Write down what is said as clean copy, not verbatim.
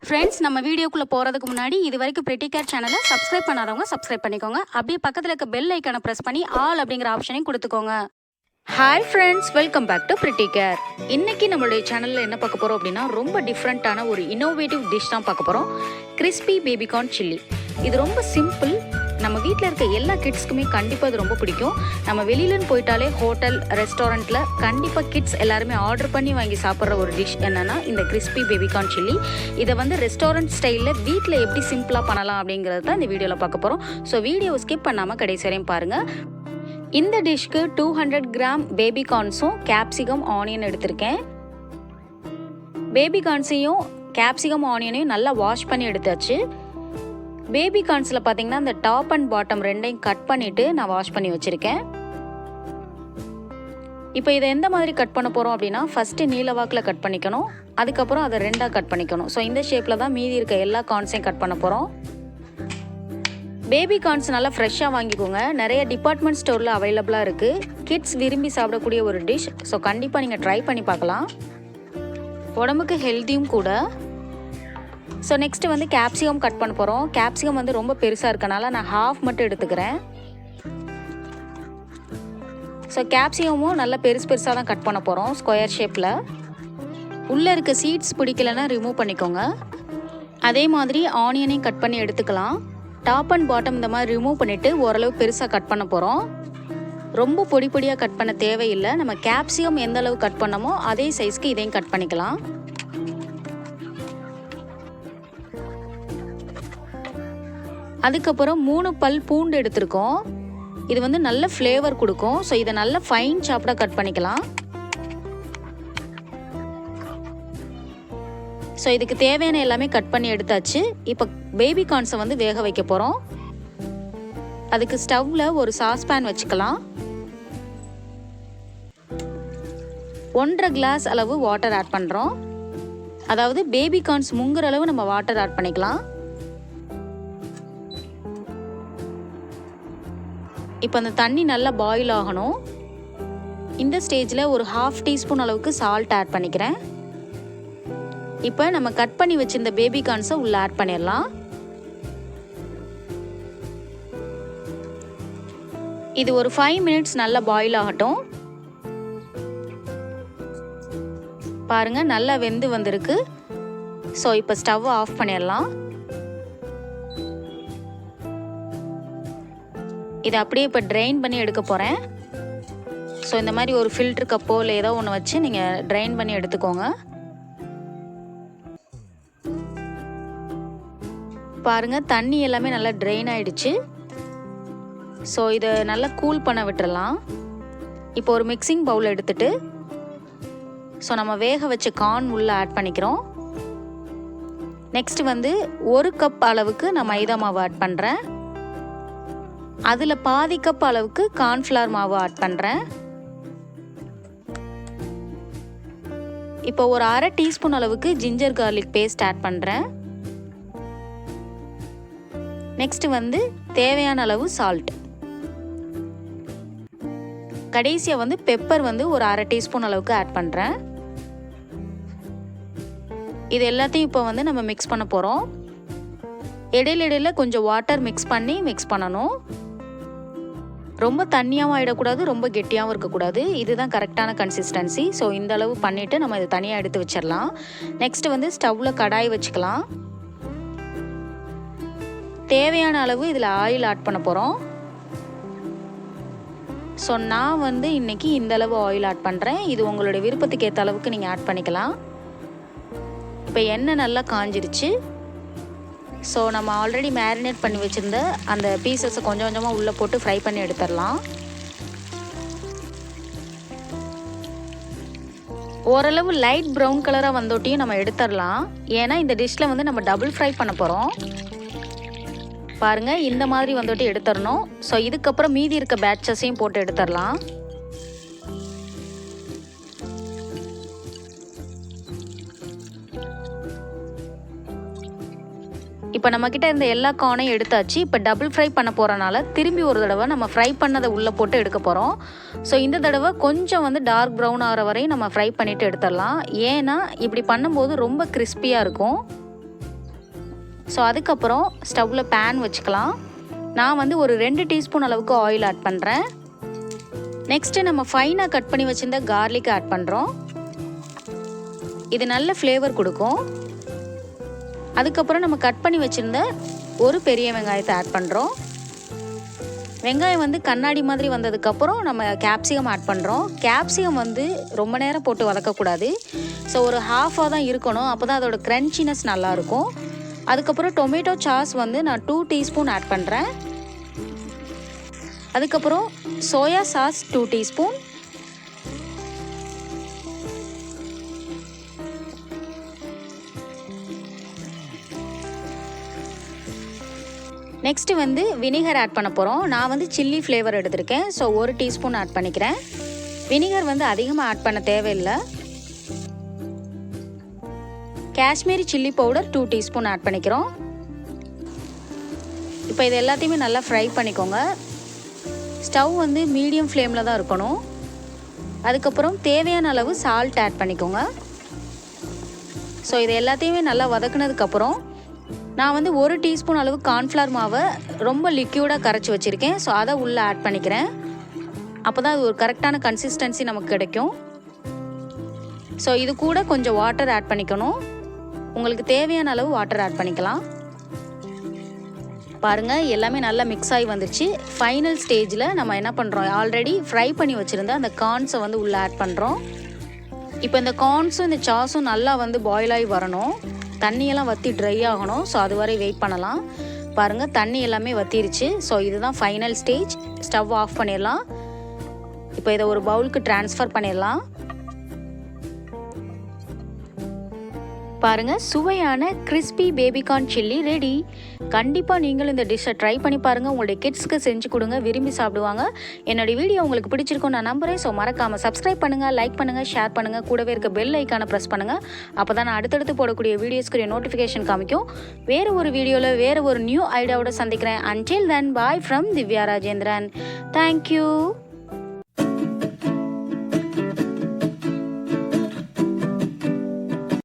Friends, நம்ம வீடியோக்குள்ளே போகிறதுக்கு முன்னாடி இது வரைக்கும் பிரிட்டி கேர் சேனலை சப்ஸ்கிரைப் பண்ணாதவங்க சப்ஸ்கிரைப் பண்ணிக்கோங்க. அப்படியே பக்கத்தில் இருக்க பெல் ஐக்கானை ப்ரெஸ் பண்ணி ஆல் அப்படிங்கிற ஆப்ஷனையும் கொடுத்துக்கோங்க. Hi friends, welcome back to Pretty Care. இன்றைக்கி நம்மளுடைய சேனலில் என்ன பார்க்க போகிறோம் அப்படின்னா, ரொம்ப டிஃப்ரெண்ட்டான ஒரு இன்னோவேட்டிவ் டிஷ் தான் பார்க்க போகிறோம். Crispy baby corn chilli. இது ரொம்ப சிம்பிள். நம்ம வீட்டில் இருக்க எல்லா கிட்ஸ்க்குமே கண்டிப்பாக இது ரொம்ப பிடிக்கும். நம்ம வெளியிலன்னு போயிட்டாலே ஹோட்டல் ரெஸ்டாரண்ட்டில் கண்டிப்பாக கிட்ஸ் எல்லாருமே ஆர்டர் பண்ணி வாங்கி சாப்பிட்ற ஒரு டிஷ் என்னென்னா இந்த கிறிஸ்பி பேபிகார்ன் சில்லி. இதை வந்து ரெஸ்டாரண்ட் ஸ்டைலில் வீட்டில் எப்படி சிம்பிளாக பண்ணலாம் அப்படிங்கிறது தான் இந்த வீடியோவில் பார்க்க போகிறோம். ஸோ வீடியோவை ஸ்கிப் பண்ணாமல் கடைசி வரையும் பாருங்கள். இந்த டிஷ்க்கு 200 கிராம் பேபிகார்ன்ஸும் கேப்சிகம் ஆனியன் எடுத்திருக்கேன். பேபிகார்ன்ஸையும் கேப்சிகம் ஆனியனையும் நல்லா வாஷ் பண்ணி எடுத்தாச்சு. பேபிகார்ன்ஸில் பார்த்தீங்கன்னா இந்த டாப் அண்ட் பாட்டம் ரெண்டையும் கட் பண்ணிவிட்டு நான் வாஷ் பண்ணி வச்சுருக்கேன். இப்போ இதை எந்த மாதிரி கட் பண்ண போகிறோம் அப்படின்னா, ஃபஸ்ட்டு நீல வாக்கில் கட் பண்ணிக்கணும். அதுக்கப்புறம் அதை ரெண்டாக கட் பண்ணிக்கணும். ஸோ இந்த ஷேப்பில் தான் மீதி இருக்க எல்லா கார்ன்ஸையும் கட் பண்ண போகிறோம். பேபி கார்ன்ஸ் நல்லா ஃப்ரெஷ்ஷாக வாங்கிக்கோங்க. நிறைய டிபார்ட்மெண்ட் ஸ்டோரில் அவைலபிளாக இருக்குது. கிட்ஸ் விரும்பி சாப்பிடக்கூடிய ஒரு டிஷ். ஸோ கண்டிப்பாக நீங்கள் ட்ரை பண்ணி பார்க்கலாம். உடம்புக்கு ஹெல்த்தியும் கூட. ஸோ நெக்ஸ்ட்டு வந்து கேப்சிகம் கட் பண்ண போகிறோம். கேப்சிகம் வந்து ரொம்ப பெருசாக இருக்கனால நான் ஹாஃப் மட்டும் எடுத்துக்கிறேன். ஸோ கேப்சிகமும் நல்லா பெருசாக தான் கட் பண்ண போகிறோம், ஸ்கொயர் ஷேப்பில். உள்ளே இருக்க சீட்ஸ் பிடிக்கலைன்னா ரிமூவ் பண்ணிக்கோங்க. அதே மாதிரி ஆனியனையும் கட் பண்ணி எடுத்துக்கலாம். டாப் அண்ட் பாட்டம் இந்த மாதிரி ரிமூவ் பண்ணிவிட்டு ஓரளவு பெருசாக கட் பண்ண போகிறோம். ரொம்ப பொடி பொடியாக கட் பண்ண தேவையில்லை. நம்ம கேப்சிகம் எந்த அளவு கட் பண்ணமோ அதே சைஸ்க்கு இதையும் கட் பண்ணிக்கலாம். அதுக்கப்புறம் 3 பல் பூண்டு எடுத்திருக்கோம். இது வந்து நல்ல ஃப்ளேவர் கொடுக்கும். ஸோ இதை நல்ல ஃபைன் சாப்டாக கட் பண்ணிக்கலாம். ஸோ இதுக்கு தேவையான எல்லாமே கட் பண்ணி எடுத்தாச்சு. இப்போ பேபி கார்ன்ஸை வந்து வேக வைக்க போகிறோம். அதுக்கு ஸ்டவ்வில் ஒரு சாஸ்பேன் வச்சுக்கலாம். 1.5 கிளாஸ் அளவு வாட்டர் ஆட் பண்ணுறோம். அதாவது பேபி கார்ன்ஸ் முங்குற அளவு நம்ம வாட்டர் ஆட் பண்ணிக்கலாம். இப்போ அந்த தண்ணி நல்லா பாயில் ஆகணும். இந்த ஸ்டேஜில் ஒரு 1/2 டீஸ்பூன் அளவுக்கு சால்ட் ஆட் பண்ணிக்கிறேன். இப்போ நம்ம கட் பண்ணி வச்சிருந்த பேபி கார்ன்ஸை உள்ளே ஆட் பண்ணிடலாம். இது ஒரு 5 மினிட்ஸ் நல்லா பாயில் ஆகட்டும். பாருங்கள், நல்லா வெந்து வந்திருக்கு. ஸோ இப்போ ஸ்டவ்வை ஆஃப் பண்ணிடலாம். இதை அப்படியே இப்போ ட்ரைன் பண்ணி எடுக்க போகிறேன். ஸோ இந்த மாதிரி ஒரு ஃபில்டர் கப்போ இல்லை ஏதோ ஒன்று வச்சு நீங்கள் ட்ரைன் பண்ணி எடுத்துக்கோங்க. பாருங்கள், தண்ணி எல்லாமே நல்லா ட்ரெயின் ஆகிடுச்சு. ஸோ இதை நல்லா கூல் பண்ண விட்டுறலாம். இப்போ ஒரு மிக்சிங் பவுல் எடுத்துட்டு ஸோ நம்ம வேக வச்ச கார்ன் உள்ளே ஆட் பண்ணிக்கிறோம். நெக்ஸ்ட் வந்து 1 கப் அளவுக்கு நான் மைதா மாவு ஆட் பண்ணுறேன். அதில் பாதி கப் அளவுக்கு கார்ன்ஃப்ளவர் மாவு ஆட் பண்ணுறேன். இப்போ ஒரு 1/2 டீஸ்பூன் அளவுக்கு ஜிஞ்சர் கார்லிக் பேஸ்ட் ஆட் பண்ணுறேன். நெக்ஸ்ட் வந்து தேவையான அளவு சால்ட். கடைசியாக வந்து பெப்பர் வந்து ஒரு 1/2 டீஸ்பூன் அளவுக்கு ஆட் பண்ணுறேன். இது எல்லாத்தையும் இப்போ வந்து நம்ம மிக்ஸ் பண்ண போகிறோம். இடையில கொஞ்சம் வாட்டர் மிக்ஸ் பண்ணணும். ரொம்ப தண்ணியாகவும் ஆகிடக்கூடாது, ரொம்ப கெட்டியாகவும் இருக்கக்கூடாது. இதுதான் கரெக்டான கன்சிஸ்டன்சி. ஸோ இந்த அளவு பண்ணிவிட்டு நம்ம இதை தனியாக எடுத்து வச்சிடலாம். நெக்ஸ்ட்டு வந்து ஸ்டவ்வில் கடாய் வச்சுக்கலாம். தேவையான அளவு இதில் ஆயில் ஆட் பண்ண போகிறோம். ஸோ நான் வந்து இன்றைக்கி இந்த அளவு ஆயில் ஆட் பண்ணுறேன். இது உங்களுடைய விருப்பத்துக்கு ஏற்ற அளவுக்கு நீங்கள் ஆட் பண்ணிக்கலாம். இப்போ எண்ணெய் நல்லா காஞ்சிருச்சு. ஸோ நம்ம ஆல்ரெடி மேரினேட் பண்ணி வச்சுருந்த அந்த பீசஸை கொஞ்சம் கொஞ்சமாக உள்ளே போட்டு ஃப்ரை பண்ணி எடுத்துடலாம். ஓரளவு லைட் ப்ரௌன் கலராக வந்தோட்டையும் நம்ம எடுத்துடலாம். ஏன்னா இந்த டிஷ்ஷில் வந்து நம்ம டபுள் ஃப்ரை பண்ண போகிறோம். பாருங்கள், இந்த மாதிரி வந்துட்டு எடுத்துடணும். ஸோ இதுக்கப்புறம் மீதி இருக்க பேட்சஸையும் போட்டு எடுத்துடலாம். இப்போ நம்மக்கிட்ட இருந்த எல்லா கார்னையும் எடுத்தாச்சு. இப்போ டபுள் ஃப்ரை பண்ண போகிறனால திரும்பி ஒரு தடவை நம்ம ஃப்ரை பண்ணதை உள்ளே போட்டு எடுக்க போகிறோம். ஸோ இந்த தடவை கொஞ்சம் வந்து டார்க் ப்ரௌன் ஆகிற வரையும் நம்ம ஃப்ரை பண்ணிவிட்டு எடுத்துடலாம். ஏன்னா இப்படி பண்ணும்போது ரொம்ப கிறிஸ்பியாக இருக்கும். ஸோ அதுக்கப்புறம் ஸ்டவ்வில் பேன் வச்சுக்கலாம். நான் வந்து ஒரு 2 டீஸ்பூன் அளவுக்கு ஆயில் ஆட் பண்ணுறேன். நெக்ஸ்ட்டு நம்ம ஃபைனாக கட் பண்ணி வச்சுருந்த கார்லிக் ஆட் பண்ணுறோம். இது நல்ல ஃப்ளேவர் கொடுக்கும். அதுக்கப்புறம் நம்ம கட் பண்ணி வச்சுருந்த ஒரு பெரிய வெங்காயத்தை ஆட் பண்ணுறோம். வெங்காயம் வந்து கண்ணாடி மாதிரி வந்ததுக்கப்புறம் நம்ம கேப்சிகம் ஆட் பண்ணுறோம். கேப்சிகம் வந்து ரொம்ப நேரம் போட்டு வதக்கக்கூடாது. ஸோ ஒரு ஹாஃபாக தான் இருக்கணும், அப்போ தான் அதோட க்ரன்ச்சினஸ் நல்லாயிருக்கும். அதுக்கப்புறம் டொமேட்டோ சாஸ் வந்து நான் 2 டீஸ்பூன் ஆட் பண்ணுறேன். அதுக்கப்புறம் சோயா சாஸ் 2 டீஸ்பூன். நெக்ஸ்ட்டு வந்து வினிகர் ஆட் பண்ண போகிறோம். நான் வந்து சில்லி ஃப்ளேவர் எடுத்திருக்கேன். ஸோ 1 டீஸ்பூன் ஆட் பண்ணிக்கிறேன். வினிகர் வந்து அதிகமாக ஆட் பண்ண தேவையில்லை. Kashmiri chilli powder 2 teaspoon add பண்ணிக்கிறோம். இப்போ இது எல்லாத்தையுமே நல்லா ஃப்ரை பண்ணிக்கோங்க. ஸ்டவ் வந்து மீடியம் ஃப்ளேமில் தான் இருக்கணும். அதுக்கப்புறம் தேவையான அளவு சால்ட் ஆட் பண்ணிக்கோங்க. ஸோ இது எல்லாத்தையுமே நல்லா வதக்குனதுக்கப்புறம் நான் வந்து 1 டீஸ்பூன் அளவு கார்ன்ஃப்ளவர் மாவை ரொம்ப லிக்யூடாக கரைச்சி வச்சுருக்கேன். ஸோ அதை உள்ளே ஆட் பண்ணிக்கிறேன். அப்போ தான் அது ஒரு கரெக்டான கன்சிஸ்டன்சி நமக்கு கிடைக்கும். ஸோ இது கூட கொஞ்சம் வாட்டர் ஆட் பண்ணிக்கணும். உங்களுக்கு தேவையான அளவு வாட்டர் ஆட் பண்ணிக்கலாம். பாருங்கள், எல்லாமே நல்லா மிக்ஸ் ஆகி வந்துருச்சு. ஃபைனல் ஸ்டேஜில் நம்ம என்ன பண்ணுறோம், ஆல்ரெடி ஃப்ரை பண்ணி வச்சுருந்த அந்த கார்ன்ஸை வந்து உள்ளே ஆட் பண்ணுறோம். இப்போ இந்த கார்ன்ஸும் இந்த சாஸும் நல்லா வந்து பாயில் ஆகி வரணும். தண்ணியெல்லாம் வற்றி ட்ரை ஆகணும். ஸோ அது வரை வெயிட் பண்ணலாம். பாருங்கள், தண்ணி எல்லாமே வற்றிருச்சு. ஸோ இதுதான் ஃபைனல் ஸ்டேஜ். ஸ்டவ் ஆஃப் பண்ணிடலாம். இப்போ இதை ஒரு பவுலுக்கு ட்ரான்ஸ்ஃபர் பண்ணிடலாம். பாருங்கள், சுவையான கிறிஸ்பி பேபிகார்ன் சில்லி ரெடி. கண்டிப்பாக நீங்களும் இந்த டிஷ்ஷை ட்ரை பண்ணி பாருங்கள். உங்களுடைய கிட்ஸ்க்கு செஞ்சு கொடுங்க, விரும்பி சாப்பிடுவாங்க. என்னோடய வீடியோ உங்களுக்கு பிடிச்சிருக்கும் நான் நம்புகிறேன். ஸோ மறக்காமல் சப்ஸ்கிரைப் பண்ணுங்கள், லைக் பண்ணுங்கள், ஷேர் பண்ணுங்கள். கூடவே இருக்க பெல் ஐக்கானை ப்ரெஸ் பண்ணுங்கள். அப்போ தான் நான் அடுத்தடுத்து போடக்கூடிய வீடியோஸ்க்கு நோட்டிஃபிகேஷன் காமிக்கும். வேறு ஒரு வீடியோவில் வேறு ஒரு நியூ ஐடியாவோட சந்திக்கிறேன். Until then, bye from Divya Rajendran. Thank you.